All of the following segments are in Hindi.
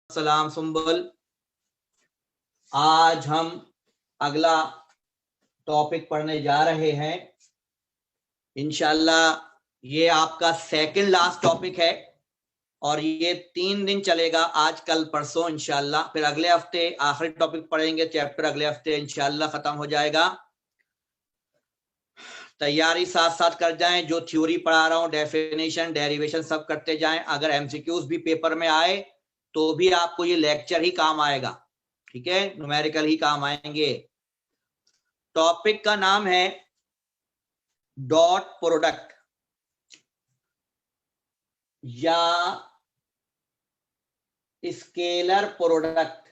सलाम सुंबल। आज हम अगला टॉपिक पढ़ने जा रहे हैं। इंशाल्लाह ये आपका सेकंड लास्ट टॉपिक है और ये 3 दिन चलेगा, आज कल परसों इंशाल्लाह। फिर अगले हफ्ते आखिरी टॉपिक पढ़ेंगे, चैप्टर अगले हफ्ते इंशाल्लाह खत्म हो जाएगा। तैयारी साथ साथ कर जाएं, जो थ्योरी पढ़ा रहा हूं, डेफिनेशन डेरिवेशन सब करते जाएं। अगर एमसीक्यूज भी पेपर में आए तो भी आपको ये लेक्चर ही काम आएगा, ठीक है, न्यूमेरिकल ही काम आएंगे। टॉपिक का नाम है डॉट प्रोडक्ट या स्केलर प्रोडक्ट।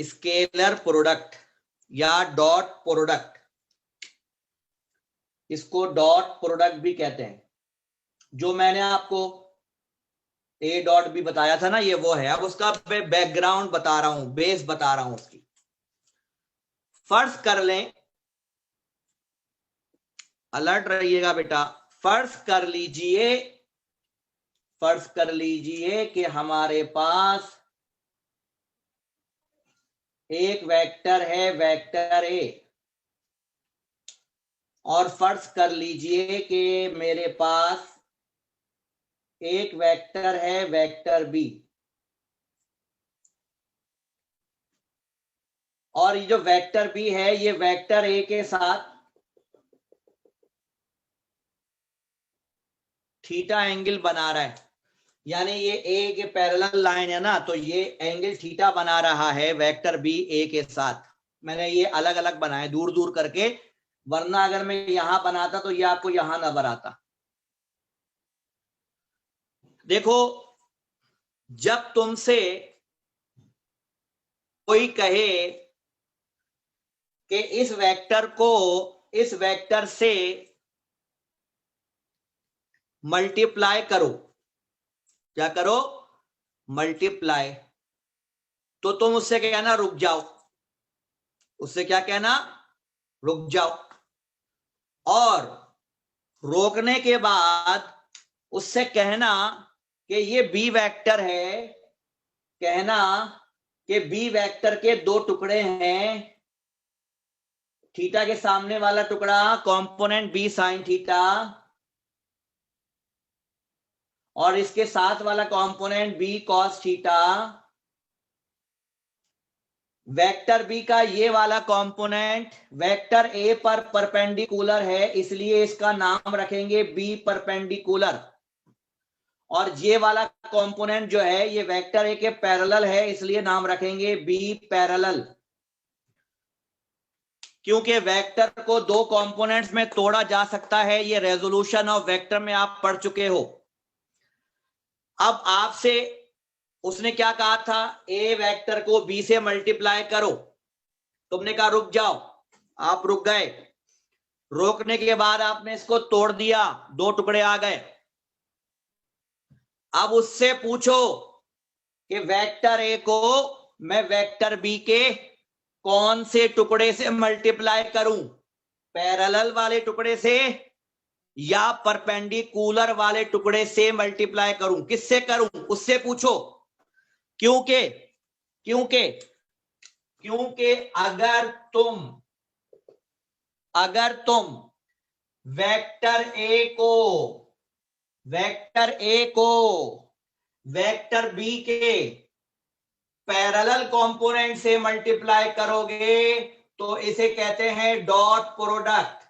स्केलर प्रोडक्ट या डॉट प्रोडक्ट, इसको डॉट प्रोडक्ट भी कहते हैं। जो मैंने आपको ए डॉट भी बताया था ना, ये वो है। अब उसका बैकग्राउंड बता रहा हूं, बेस बता रहा हूं उसकी। फर्ज कर लें, अलर्ट रहिएगा बेटा। फर्ज कर लीजिए कि हमारे पास एक वेक्टर है, वेक्टर ए, और फर्ज कर लीजिए कि मेरे पास एक वेक्टर है, वेक्टर बी, और ये जो वेक्टर बी है ये वेक्टर ए के साथ थीटा एंगल बना रहा है। यानी ये ए के पैरेलल लाइन है ना, तो ये एंगल थीटा बना रहा है वेक्टर बी ए के साथ। मैंने ये अलग अलग बनाए दूर दूर करके, वरना अगर मैं यहां बनाता तो ये आपको यहां नजर आता। देखो, जब तुमसे कोई कहे कि इस वेक्टर को इस वेक्टर से मल्टीप्लाई करो, क्या करो, मल्टीप्लाई, तो तुम उससे क्या कहना, रुक जाओ। उससे क्या कहना, रुक जाओ। और रोकने के बाद उससे कहना कि ये बी वेक्टर है, कहना कि बी वेक्टर के 2 टुकड़े हैं। थीटा के सामने वाला टुकड़ा कंपोनेंट बी साइन थीटा, और इसके साथ वाला component B cos theta. Vector B का ये वाला कंपोनेंट वेक्टर ए पर परपेंडिकुलर है, इसलिए इसका नाम रखेंगे बी परपेंडिकुलर। और ये वाला कंपोनेंट जो है ये वेक्टर ए के पैरेलल है, इसलिए नाम रखेंगे बी पैरेलल। क्योंकि वेक्टर को 2 कंपोनेंट्स में तोड़ा जा सकता है, ये रेजोल्यूशन ऑफ वेक्टर में आप पढ़ चुके हो। अब आपसे उसने क्या कहा था, ए वेक्टर को बी से मल्टीप्लाई करो। तुमने कहा रुक जाओ, आप रुक गए। रोकने के बाद आपने इसको तोड़ दिया, 2 टुकड़े आ गए। अब उससे पूछो कि वेक्टर ए को मैं वेक्टर बी के कौन से टुकड़े से मल्टीप्लाई करूं, पैरेलल वाले टुकड़े से या परपेंडिकुलर वाले टुकड़े से मल्टीप्लाई करूं, किससे करूं, उससे पूछो। क्योंकि अगर तुम वेक्टर ए को वेक्टर बी के पैरेलल कंपोनेंट से मल्टीप्लाई करोगे तो इसे कहते हैं डॉट प्रोडक्ट।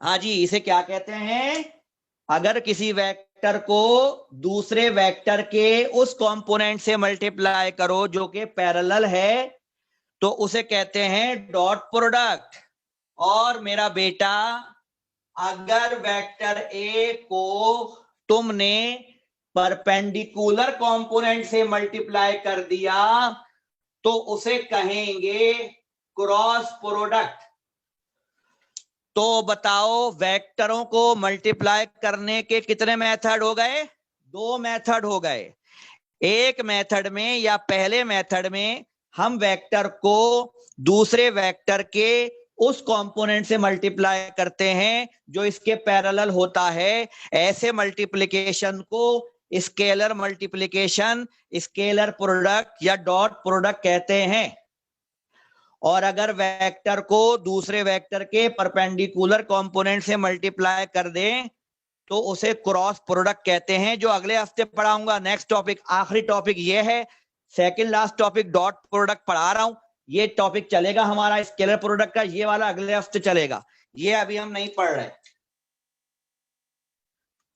हाँ जी, इसे क्या कहते हैं, अगर किसी वेक्टर को दूसरे वेक्टर के उस कंपोनेंट से मल्टीप्लाई करो जो कि पैरेलल है तो उसे कहते हैं डॉट प्रोडक्ट। और मेरा बेटा, अगर वेक्टर ए को तुमने परपेंडिकुलर कंपोनेंट से मल्टीप्लाई कर दिया तो उसे कहेंगे क्रॉस प्रोडक्ट। तो बताओ, वेक्टरों को मल्टीप्लाई करने के कितने मेथड हो गए, 2 मेथड हो गए। एक मेथड में या पहले मेथड में हम वेक्टर को दूसरे वेक्टर के उस कंपोनेंट से मल्टीप्लाई करते हैं जो इसके पैरेलल होता है। ऐसे मल्टीप्लिकेशन को स्केलर मल्टीप्लिकेशन, स्केलर प्रोडक्ट या डॉट प्रोडक्ट कहते हैं। और अगर वेक्टर को दूसरे वेक्टर के परपेंडिकुलर कंपोनेंट से मल्टीप्लाई कर दें तो उसे क्रॉस प्रोडक्ट कहते हैं, जो अगले हफ्ते पढ़ाऊंगा। नेक्स्ट टॉपिक, आखिरी टॉपिक ये है, second last topic dot product पढ़ा रहा हूं। ये टॉपिक चलेगा हमारा स्केलर प्रोडक्ट का, ये वाला अगले हफ्ते चलेगा, ये अभी हम नहीं पढ़ रहे।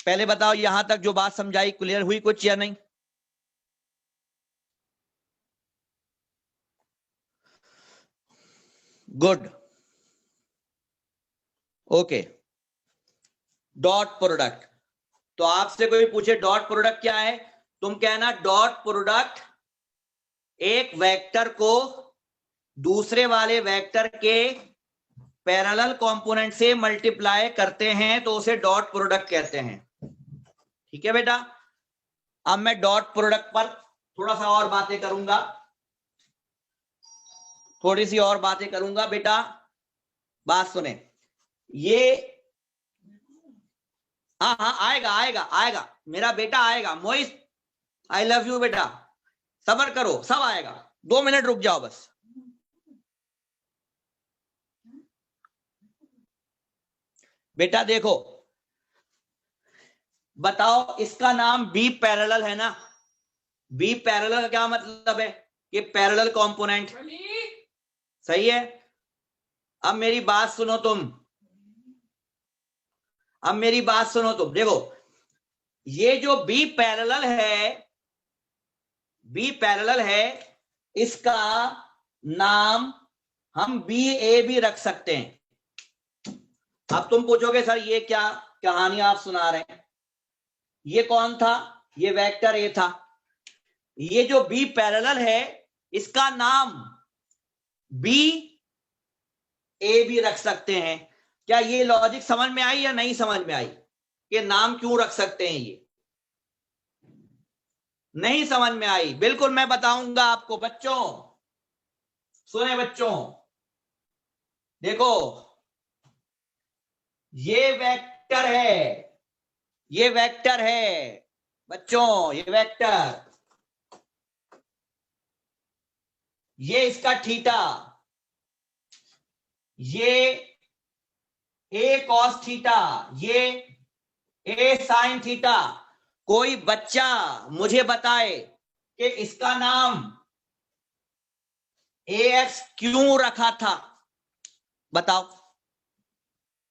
पहले बताओ यहां तक जो बात समझाई क्लियर हुई कुछ या नहीं? Good, okay. डॉट प्रोडक्ट, तो आपसे कोई पूछे डॉट प्रोडक्ट क्या है, तुम कहना डॉट प्रोडक्ट एक वेक्टर को दूसरे वाले वेक्टर के पैरेलल कंपोनेंट से मल्टीप्लाई करते हैं तो उसे डॉट प्रोडक्ट कहते हैं। ठीक है बेटा, अब मैं डॉट प्रोडक्ट पर थोड़ा सा और बातें करूंगा, थोड़ी सी और बातें करूंगा बेटा। बात सुने, ये हाँ हाँ आएगा आएगा आएगा, मेरा बेटा आएगा। मोइस आई लव यू बेटा, सब्र करो, सब आएगा, 2 मिनट रुक जाओ बस। बेटा देखो, बताओ इसका नाम बी पैरेलल है ना? बी पैरेलल का क्या मतलब है? कि पैरेलल कंपोनेंट, सही है। अब मेरी बात सुनो तुम, अब मेरी बात सुनो तुम, देखो ये जो बी पैरेलल है, बी पैरेलल है, इसका नाम हम बी ए भी रख सकते हैं। अब तुम पूछोगे सर ये क्या कहानी आप सुना रहे हैं, ये कौन था? ये वेक्टर ए था। ये जो बी पैरेलल है इसका नाम बी ए भी रख सकते हैं। क्या ये लॉजिक समझ में आई या नहीं समझ में आई कि नाम क्यों रख सकते हैं? ये नहीं समझ में आई? बिल्कुल मैं बताऊंगा आपको बच्चों, सुने बच्चों, देखो ये वेक्टर है, ये वेक्टर है बच्चों, ये वेक्टर, ये इसका थीटा, ये ए कॉस थीटा, ये ए साइन थीटा। कोई बच्चा मुझे बताए कि इसका नाम ए एक्स क्यों रखा था? बताओ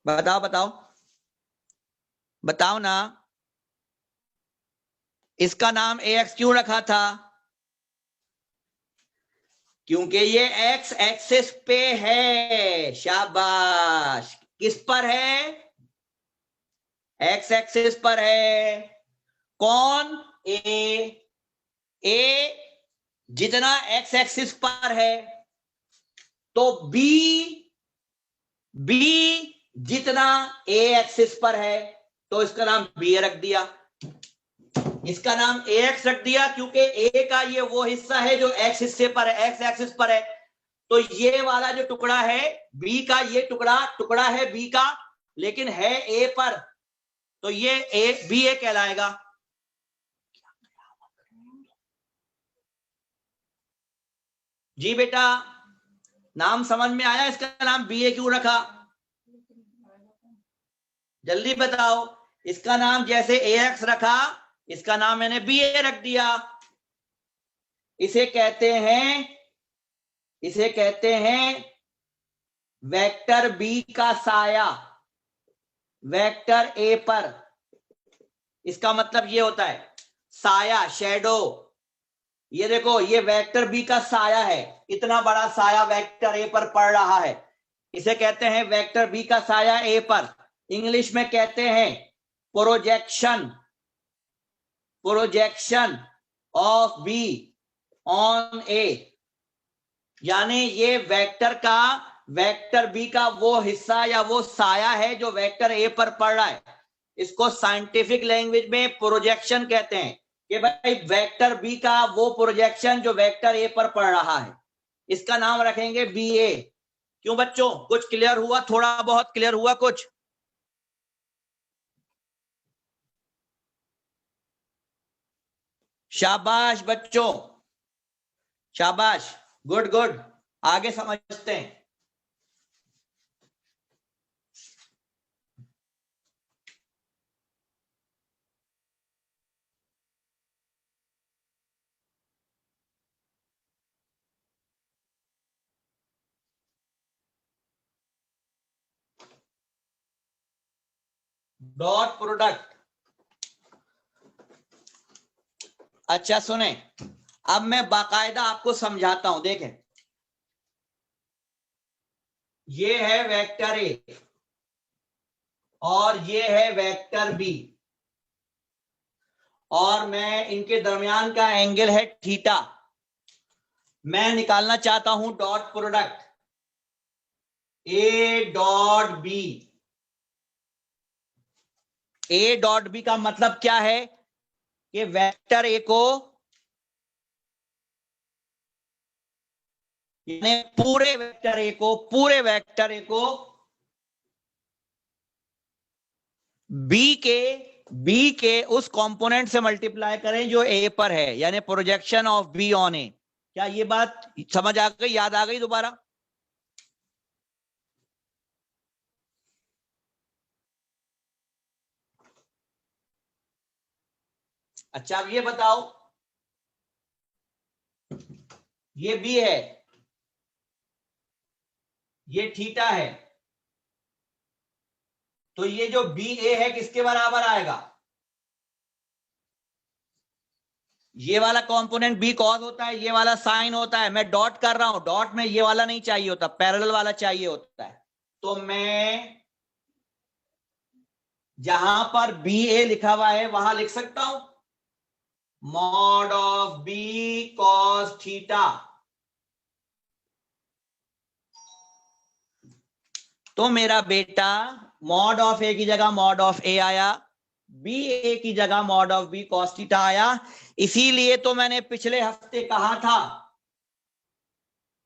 बताओ बताओ बताओ ना, इसका नाम ए एक्स क्यों रखा था? क्योंकि ये एक्स एक्सिस पे है। शाबाश, किस पर है? एक्स एक्सिस पर है। कौन? ए। ए जितना एक्स एक्सिस पर है तो बी जितना ए एक्सिस पर है, तो इसका नाम बी रख दिया, इसका नाम ए एक्स रख दिया, क्योंकि ए का ये वो हिस्सा है जो एक्स हिस्से पर है, एक्स एक्सिस पर है। तो ये वाला जो टुकड़ा है बी का, ये टुकड़ा है बी का, लेकिन है ए पर, तो ये ए बी ए कहलाएगा। जी बेटा, नाम समझ में आया? इसका नाम बी ए क्यों रखा? जल्दी बताओ। इसका नाम जैसे ए एक्स रखा, इसका नाम मैंने बी ए रख दिया। इसे कहते हैं वेक्टर बी का साया वेक्टर ए पर। इसका मतलब ये होता है साया, शैडो। ये देखो, ये वेक्टर बी का साया है, इतना बड़ा साया वेक्टर ए पर पड़ रहा है, इसे कहते हैं वेक्टर बी का साया ए पर। इंग्लिश में कहते हैं प्रोजेक्शन ऑफ बी ऑन ए। यानी ये वेक्टर बी का वो हिस्सा या वो साया है जो वेक्टर ए पर पड़ रहा है। इसको साइंटिफिक लैंग्वेज में प्रोजेक्शन कहते हैं, कि भाई वेक्टर बी का वो प्रोजेक्शन जो वेक्टर ए पर पड़ रहा है, इसका नाम रखेंगे बी ए। क्यों बच्चों, कुछ क्लियर हुआ? थोड़ा बहुत क्लियर हुआ कुछ? शाबाश बच्चों, शाबाश, गुड गुड। आगे समझते हैं। Dot product. अच्छा सुने, अब मैं बाकायदा आपको समझाता हूं, देखें। ये है वेक्टर ए और ये है वेक्टर बी, और मैं इनके दरमियान का एंगल है थीटा। मैं निकालना चाहता हूं dot product A dot B. A dot B का मतलब क्या है कि वेक्टर ए को, यानी पूरे वेक्टर ए को बी के उस कंपोनेंट से मल्टीप्लाई करें जो ए पर है, यानी प्रोजेक्शन ऑफ बी ऑन ए। क्या ये बात समझ आ गई, याद आ गई दोबारा? अच्छा अब ये बताओ, ये बी है, ये थीटा है, तो ये जो बी ए है किसके बराबर आएगा? ये वाला कंपोनेंट बी कॉस होता है, ये वाला साइन होता है। मैं डॉट कर रहा हूं, डॉट में ये वाला नहीं चाहिए होता, पैरेलल वाला चाहिए होता है। तो मैं जहां पर बी ए लिखा हुआ है वहां लिख सकता हूं mod of B cos theta. तो मेरा बेटा मॉड ऑफ ए की जगह मॉड ऑफ ए आया, बी ए की जगह mod of B cos theta आया। इसीलिए तो मैंने पिछले हफ्ते कहा था,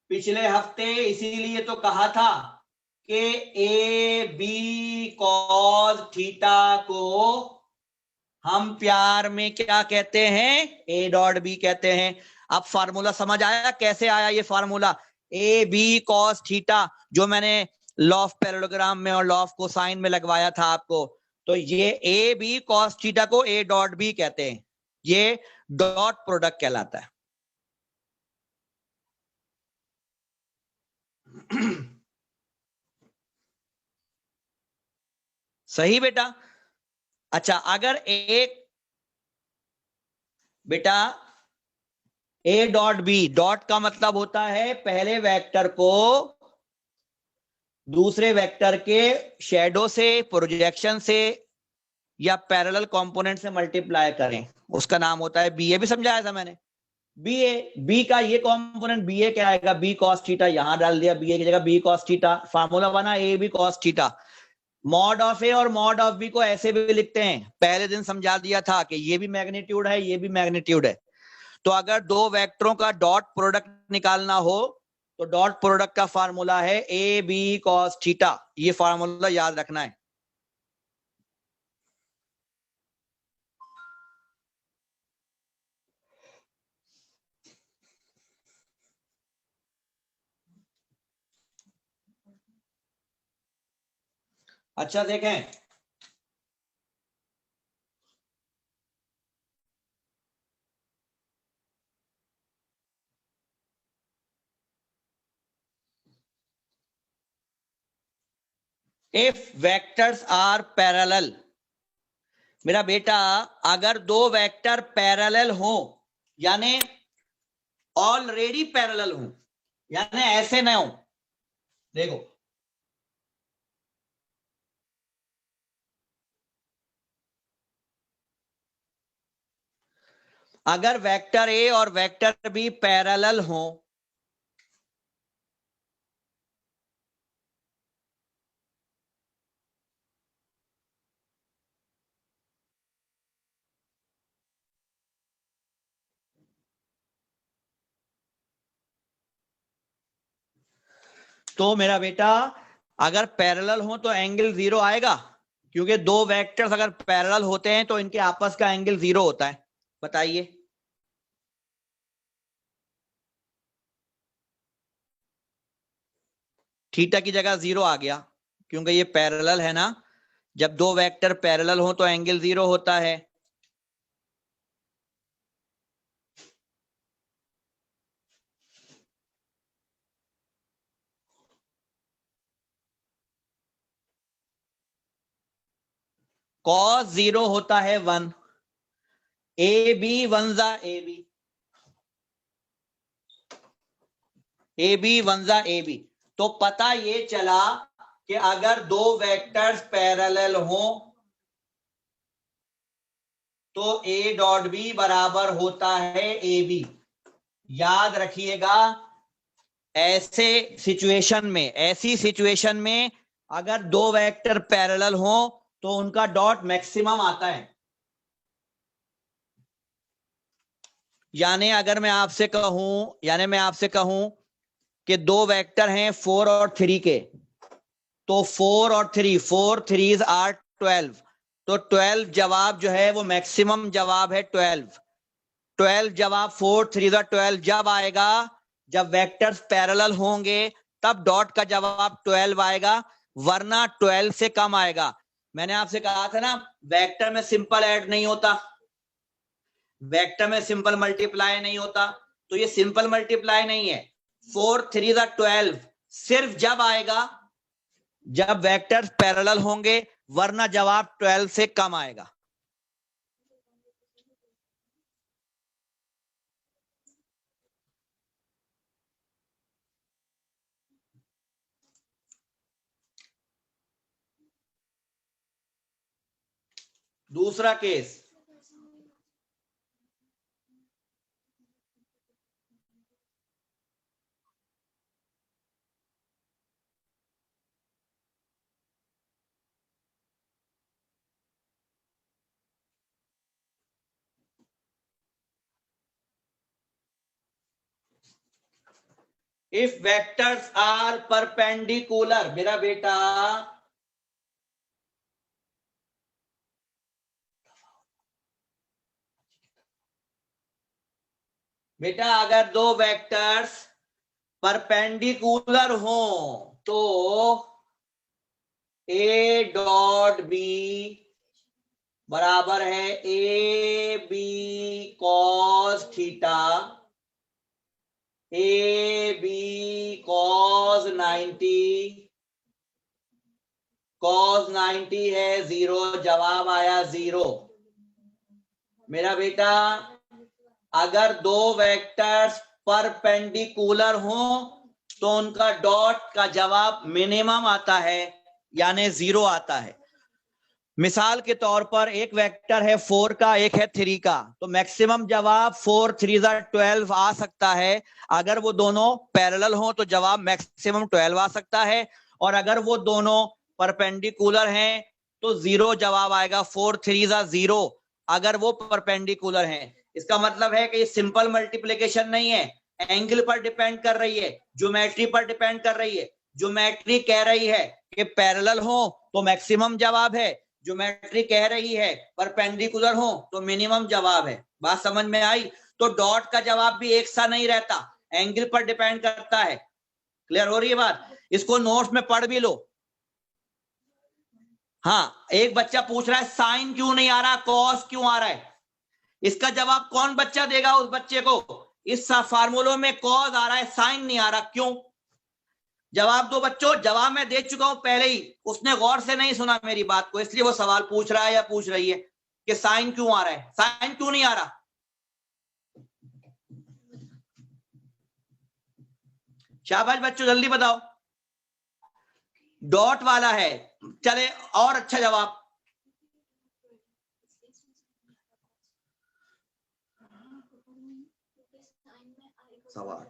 इसीलिए तो कहा था कि ए बी कॉस थीटा को हम प्यार में क्या कहते हैं? ए डॉट बी कहते हैं। अब फार्मूला समझ आया कैसे आया ये formula? A B cos theta, जो मैंने लॉ ऑफ पैरेललोग्राम में और लॉ ऑफ कोसाइन में लगवाया था आपको, तो ये ए बी कॉस थीटा को ए डॉट बी कहते हैं। ये डॉट प्रोडक्ट कहलाता है। सही बेटा। अच्छा अगर एक बेटा ए डॉट बी, डॉट का मतलब होता है पहले वेक्टर को दूसरे वेक्टर के शेडो से, प्रोजेक्शन से या पैरेलल कंपोनेंट से मल्टीप्लाई करें, उसका नाम होता है बी ए। भी समझाया था मैंने। बी ए, बी का ये कंपोनेंट बी ए क्या आएगा? बी कॉस थीटा, यहां डाल दिया बी ए की जगह बी कॉस थीटा, फार्मूला बना A B cos theta. Mod of A और मॉड ऑफ बी को ऐसे भी लिखते हैं, पहले दिन समझा दिया था कि ये भी मैग्नीट्यूड है, ये भी मैग्नीट्यूड है। तो अगर दो वेक्टरों का डॉट प्रोडक्ट निकालना हो तो डॉट प्रोडक्ट का फार्मूला है ए बी कॉस थीटा। ये फार्मूला याद रखना है। अच्छा देखें, इफ वेक्टर्स आर पैरेलल, मेरा बेटा अगर दो वेक्टर पैरेलल हो, यानी ऑलरेडी पैरेलल हो, यानी ऐसे ना हो, देखो अगर वेक्टर ए और वेक्टर बी पैरेलल हो, तो मेरा बेटा अगर पैरेलल हो तो एंगल 0 आएगा, क्योंकि दो वेक्टर्स अगर पैरेलल होते हैं तो इनके आपस का एंगल 0 होता है। बताइए। थीटा की जगह 0 आ गया, क्योंकि ये पैरेलल है ना। जब दो वेक्टर पैरेलल हो तो एंगल 0 होता है। cos 0 होता है 1, ए बी 1 जा ए बी, ए बी 1 जा ए बी। तो पता ये चला कि अगर दो वेक्टर्स पैरेलल हो तो ए डॉट बी बराबर होता है ए बी। याद रखिएगा, ऐसी सिचुएशन में अगर दो वेक्टर पैरेलल हो तो उनका डॉट मैक्सिमम आता है। यानी अगर मैं आपसे कहूं कि दो वेक्टर हैं 4 और 3 के, तो 4 और 3, 4 3s आर 12, तो 12 जवाब जो है वो मैक्सिमम जवाब है 12 जवाब 4 3 12 जब आएगा जब वेक्टर्स पैरेलल होंगे, तब डॉट का जवाब 12 आएगा, वरना 12 से कम आएगा। मैंने आपसे कहा था ना, वेक्टर में सिंपल ऐड नहीं होता, वेक्टर में सिंपल मल्टीप्लाई नहीं होता, तो ये सिंपल मल्टीप्लाई नहीं है। 4 3 12 सिर्फ जब आएगा जब वेक्टर्स पैरेलल होंगे, वरना जवाब 12 से कम आएगा। दूसरा case, if vectors are perpendicular, मेरा बेटा अगर दो वेक्टर्स परपेंडिकुलर हो तो ए डॉट बी बराबर है A B cos theta, A B cos 90, cos 90 है 0, जवाब आया 0। मेरा बेटा अगर दो वेक्टर्स परपेंडिकुलर हो तो उनका डॉट का जवाब मिनिमम आता है, यानी 0 आता है। मिसाल के तौर पर एक वेक्टर है 4 का, एक है 3 का, तो मैक्सिमम जवाब 4 3 12 आ सकता है। अगर वो दोनों पैरेलल हो तो जवाब मैक्सिमम 12 आ सकता है, और अगर वो दोनों परपेंडिकुलर हैं तो 0 जवाब आएगा, 4 3 0 अगर वो परपेंडिकुलर हैं। इसका मतलब है कि ये सिंपल मल्टीप्लिकेशन नहीं है, एंगल पर डिपेंड कर रही है, ज्योमेट्री पर डिपेंड कर रही है। ज्योमेट्री कह रही है कि पैरेलल हो तो मैक्सिमम जवाब है, ज्योमेट्री कह रही है परपेंडिकुलर हो तो मिनिमम जवाब है। बात समझ में आई? तो डॉट का जवाब भी एक सा नहीं रहता, एंगल पर डिपेंड करता है। क्लियर हो रही है बात? इसको नोट्स में पढ़ भी लो। हाँ, एक बच्चा पूछ रहा है साइन क्यों नहीं आ रहा, कॉस क्यों आ रहा है? इसका जवाब कौन बच्चा देगा उस बच्चे को? इस फार्मूलों में कॉस आ रहा है, साइन नहीं आ रहा, क्यों? जवाब दो बच्चों। जवाब मैं दे चुका हूं पहले ही, उसने गौर से नहीं सुना मेरी बात को, इसलिए वो सवाल पूछ रहा है या पूछ रही है कि साइन क्यों आ रहा है, साइन क्यों नहीं आ रहा। शाबाश बच्चों, जल्दी बताओ। डॉट वाला है। चले और अच्छा जवाब। सवाल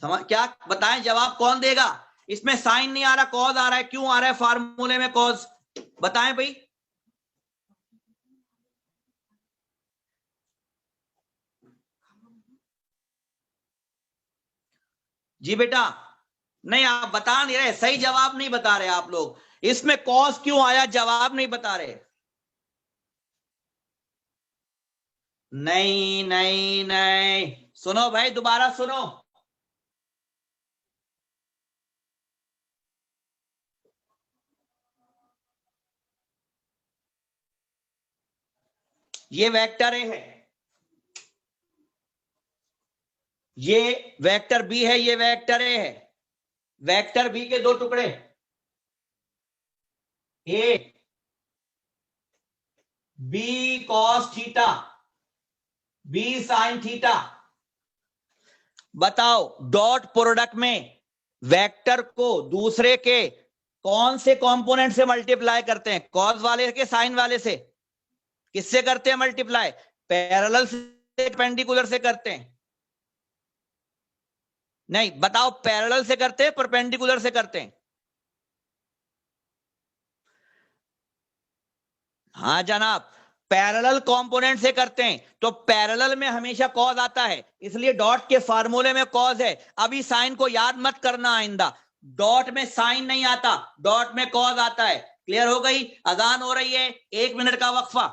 समझ क्या बताएं, जवाब कौन देगा? इसमें साइन नहीं आ रहा, कॉज आ रहा है, क्यों आ रहा है फार्मूले में कॉज? बताएं भाई। जी बेटा, नहीं आप बता नहीं रहे, सही जवाब नहीं बता रहे आप लोग। इसमें कॉस क्यों आया, जवाब नहीं बता रहे। नहीं नहीं नहीं, सुनो भाई, दोबारा सुनो। ये वेक्टर ए है, ये वेक्टर बी है, ये वेक्टर ए है। वेक्टर बी के दो टुकड़े, A B cos theta, B sine theta. बताओ डॉट प्रोडक्ट में वेक्टर को दूसरे के कौन से कंपोनेंट से मल्टीप्लाई करते हैं, कॉस वाले के साइन वाले से? किससे करते हैं मल्टीप्लाई? पैरेलल से, परपेंडिकुलर से करते हैं? नहीं, बताओ पैरेलल से करते हैं परपेंडिकुलर से करते हैं? हाँ जनाब, पैरेलल कंपोनेंट से करते हैं। तो पैरेलल में हमेशा कॉज आता है, इसलिए डॉट के फार्मूले में कॉज है। अभी साइन को याद मत करना आइंदा, डॉट में साइन नहीं आता, डॉट में कॉज आता है। क्लियर हो गई? अजान हो रही है, 1 मिनट का वक्फा।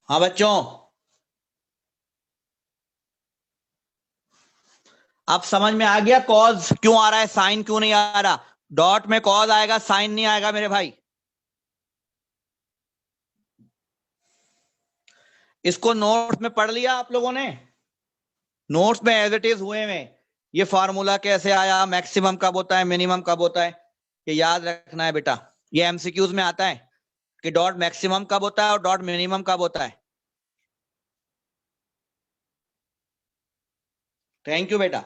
हाँ बच्चों, अब समझ में आ गया कॉज क्यों आ रहा है, साइन क्यों नहीं आ रहा? डॉट में कॉज आएगा, साइन नहीं आएगा मेरे भाई। इसको नोट्स में पढ़ लिया आप लोगों ने? नोट्स में एज इट इज हुए में ये फार्मूला कैसे आया, मैक्सिमम कब होता है, मिनिमम कब होता है, ये याद रखना है बेटा। ये एमसीक्यूज में आता है कि डॉट मैक्सिमम कब होता है और डॉट मिनिमम कब होता है? थैंक यू बेटा।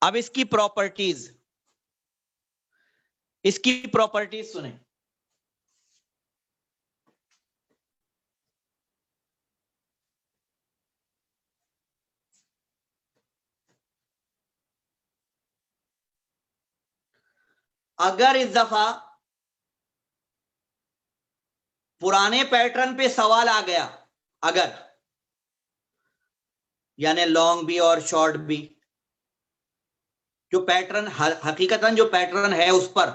अब इसकी प्रॉपर्टीज सुने। अगर इस दफा पुराने पैटर्न पे सवाल आ गया, अगर यानी लॉन्ग बी और शॉर्ट बी, जो पैटर्न हकीकतन जो पैटर्न है उस पर,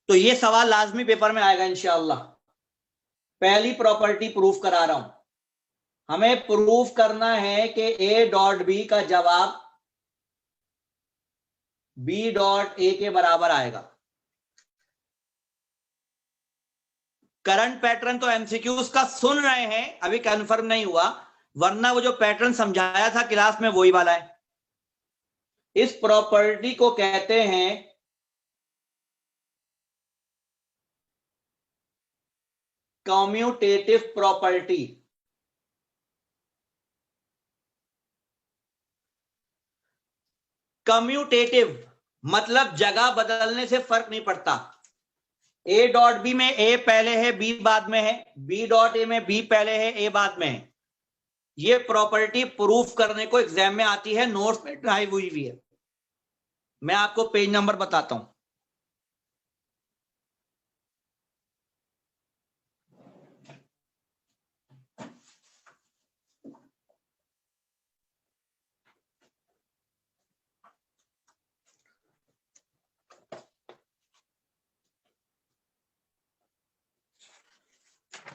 तो ये सवाल लाजमी पेपर में आएगा इंशाअल्लाह। पहली प्रॉपर्टी प्रूफ करा रहा हूं। हमें प्रूफ करना है कि ए डॉट बी का जवाब बी डॉट ए के बराबर आएगा। करंट पैटर्न तो एमसीक्यूज का सुन रहे हैं, अभी कंफर्म नहीं हुआ, वरना वो जो पैटर्न समझाया था क्लास में वही वाला है। इस प्रॉपर्टी को कहते हैं कम्यूटेटिव प्रॉपर्टी। कम्यूटेटिव मतलब जगह बदलने से फर्क नहीं पड़ता। ए डॉट बी में ए पहले है बी बाद में है, बी डॉट ए में बी पहले है ए बाद में है। ये प्रॉपर्टी प्रूफ करने को एग्जाम में आती है, नोट्स में ड्राइव हुई हुई है। मैं आपको पेज नंबर बताता हूं।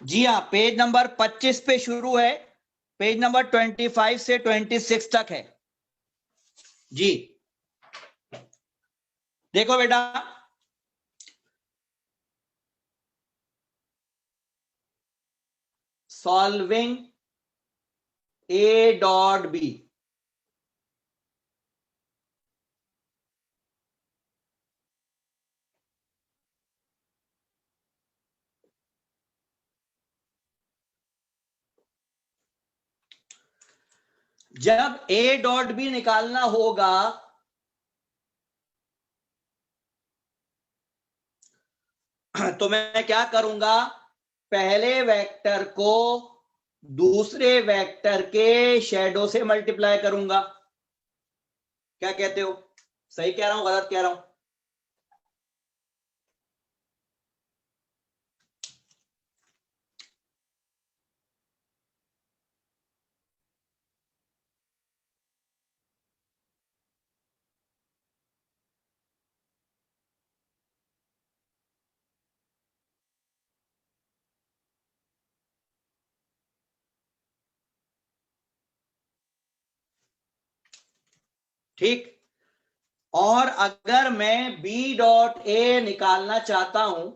जी हाँ, पेज नंबर 25 पे शुरू है, पेज नंबर 25 से 26 तक है जी। देखो बेटा, सॉल्विंग ए डॉट बी, जब ए डॉट बी निकालना होगा तो मैं क्या करूंगा, पहले वेक्टर को दूसरे वेक्टर के शैडो से मल्टीप्लाई करूंगा। क्या कहते हो, सही कह रहा हूं गलत कह रहा हूं? ठीक। और अगर मैं बी डॉट ए निकालना चाहता हूं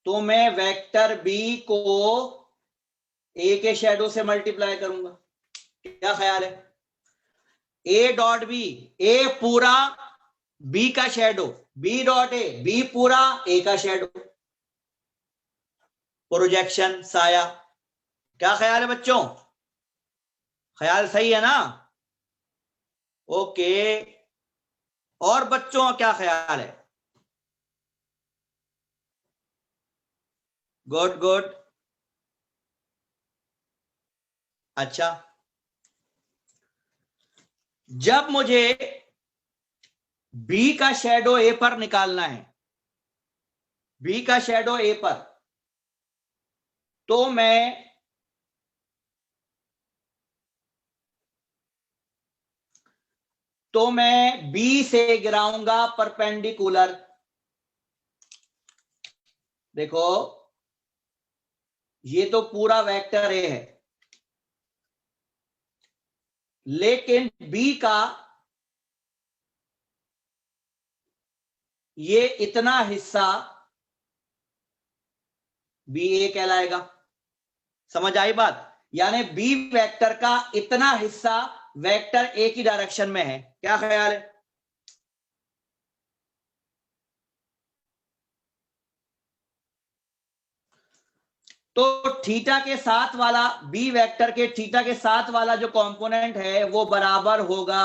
तो मैं वेक्टर बी को ए के शैडो से मल्टीप्लाई करूंगा। क्या ख्याल है? ए डॉट बी, ए पूरा बी का shadow, B dot A B पूरा ए का शैडो, प्रोजेक्शन साया। क्या ख्याल है बच्चों? ख्याल सही है ना? ओके। और बच्चों का क्या ख्याल है? Good good. अच्छा, जब मुझे बी का शैडो ए पर निकालना है, बी का शैडो ए पर, तो मैं बी से गिराऊंगा परपेंडिकुलर। देखो, ये तो पूरा वेक्टर ए है, लेकिन बी का ये इतना हिस्सा बी ए कहलाएगा। समझ आई बात? यानी बी वेक्टर का इतना हिस्सा वेक्टर एक ही डायरेक्शन में है, क्या ख्याल है? तो थीटा के साथ वाला बी वेक्टर के थीटा के साथ वाला जो कंपोनेंट है वो बराबर होगा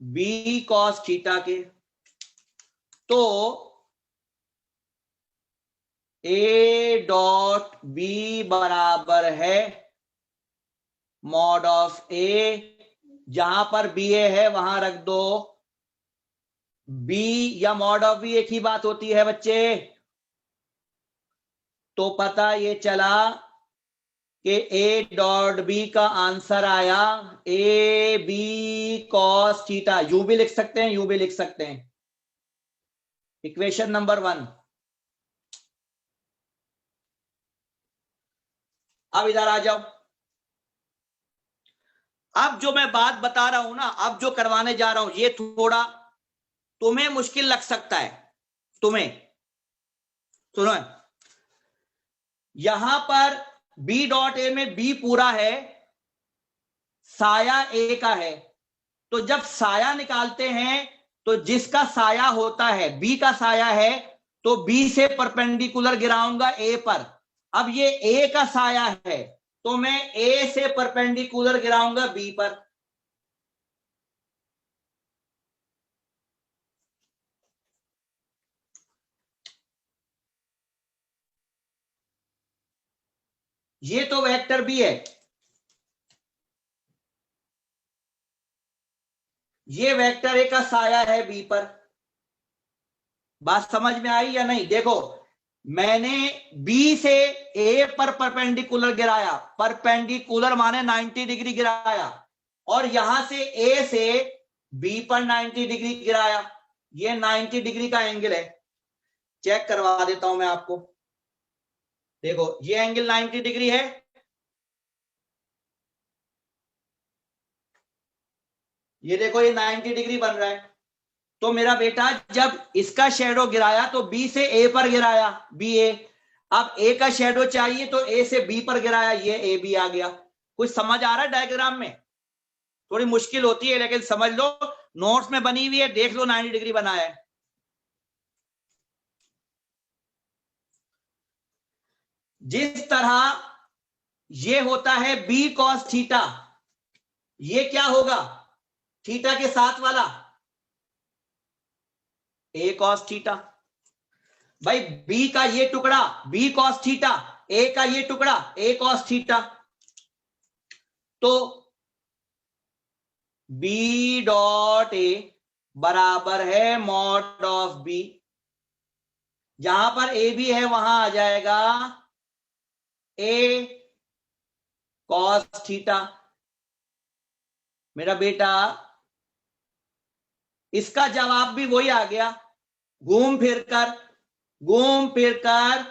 बी कॉस थीटा के। तो ए डॉट बी बराबर है मॉड ऑफ ए, जहां पर बी ए है वहां रख दो बी, या मॉड ऑफ बी एक ही बात होती है बच्चे। तो पता ये चला कि ए डॉट बी का आंसर आया ए बी कॉस थीटा। यू भी लिख सकते हैं, यू भी लिख सकते हैं। Equation number 1। अब इधर आ जाओ। अब जो मैं बात बता रहा हूं ना, अब जो करवाने जा रहा हूं, ये थोड़ा तुम्हें मुश्किल लग सकता है। तुम्हें सुनो, यहां पर बी डॉट ए में बी पूरा है, साया ए का है। तो जब साया निकालते हैं तो जिसका साया होता है, बी का साया है, तो बी से परपेंडिकुलर गिराऊंगा ए पर। अब ये ए का साया है तो मैं ए से परपेंडिकुलर गिराऊंगा बी पर। ये तो वेक्टर बी है, ये वेक्टर ए का साया है बी पर। बात समझ में आई या नहीं? देखो, मैंने बी से ए पर परपेंडिकुलर गिराया, परपेंडिकुलर माने 90 डिग्री गिराया, और यहां से ए से बी पर 90 डिग्री गिराया। ये 90 डिग्री का एंगल है, चेक करवा देता हूं मैं आपको। देखो ये एंगल 90 डिग्री है, ये देखो ये 90 डिग्री बन रहा है। तो मेरा बेटा जब इसका शेडो गिराया तो बी से ए पर गिराया, बी ए। अब ए का शेडो चाहिए तो ए से बी पर गिराया, ये ए बी आ गया। कुछ समझ आ रहा है डायग्राम में? थोड़ी मुश्किल होती है लेकिन समझ लो, नोट्स में बनी हुई है, देख लो 90 डिग्री बनाया है। जिस तरह ये होता है बी कॉस थीटा, ये क्या होगा थीटा के साथ वाला ए कॉस थीटा। भाई बी का ये टुकड़ा बी कॉस थीटा, ए का ये टुकड़ा ए कॉस थीटा। तो बी डॉट ए बराबर है मॉड ऑफ बी, जहां पर ए बी है वहां आ जाएगा ए कॉस थीटा। मेरा बेटा इसका जवाब भी वही आ गया, घूम फिर कर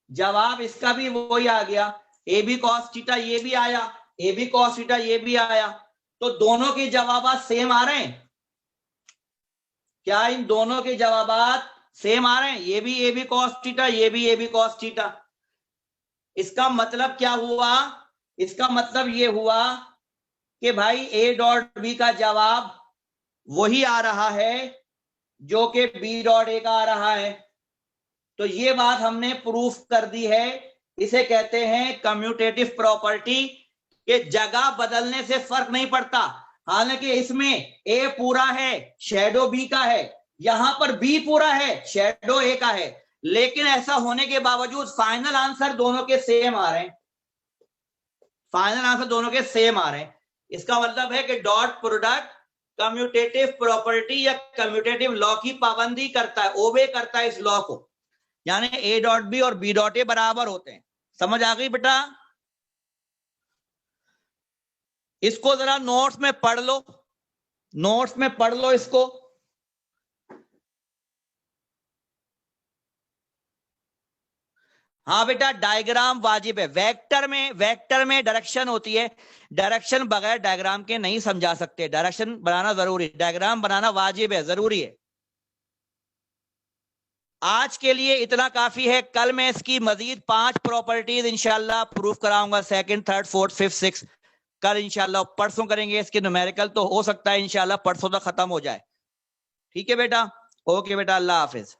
जवाब इसका भी वही आ गया। ए बी कॉस थीटा ये भी आया, ए बी कॉस थीटा ये भी आया। तो दोनों के जवाब सेम आ रहे हैं क्या? इन दोनों के जवाब सेम आ रहे हैं, ये भी ए बी कॉस थीटा, ये भी ए बी कॉस थीटा। इसका मतलब क्या हुआ? इसका मतलब ये हुआ कि भाई ए डॉट बी का जवाब वही आ रहा है जो कि बी डॉट ए का आ रहा है। तो ये बात हमने प्रूफ कर दी है। इसे कहते हैं कम्यूटेटिव प्रॉपर्टी, कि जगह बदलने से फर्क नहीं पड़ता। हालांकि इसमें ए पूरा है, शेडो बी का है, यहां पर बी पूरा है, शेडो ए का है, लेकिन ऐसा होने के बावजूद फाइनल आंसर दोनों के सेम आ रहे हैं, फाइनल आंसर दोनों के सेम आ रहे हैं। इसका मतलब है कि डॉट प्रोडक्ट कम्यूटेटिव प्रॉपर्टी या कम्यूटेटिव लॉ की पाबंदी करता है, ओबे करता है इस लॉ को, यानी ए डॉट बी और बी डॉट ए बराबर होते हैं। समझ आ गई बेटा? इसको जरा नोट्स में पढ़ लो, नोट्स में पढ़ लो इसको। हाँ बेटा, डायग्राम वाजिब है। वेक्टर में डायरेक्शन होती है, डायरेक्शन बगैर डायग्राम के नहीं समझा सकते, डायरेक्शन बनाना जरूरी, डायग्राम बनाना वाजिब है, जरूरी है। आज के लिए इतना काफी है। कल मैं इसकी मजीद 5 प्रॉपर्टीज इंशाल्लाह प्रूफ कराऊंगा, second, third, fourth, fifth, six. कल इंशाल्लाह, परसों करेंगे इसके न्यूमेरिकल, तो हो सकता है इंशाल्लाह परसों तक खत्म हो जाए। ठीक है बेटा, ओके बेटा, अल्लाह हाफिज।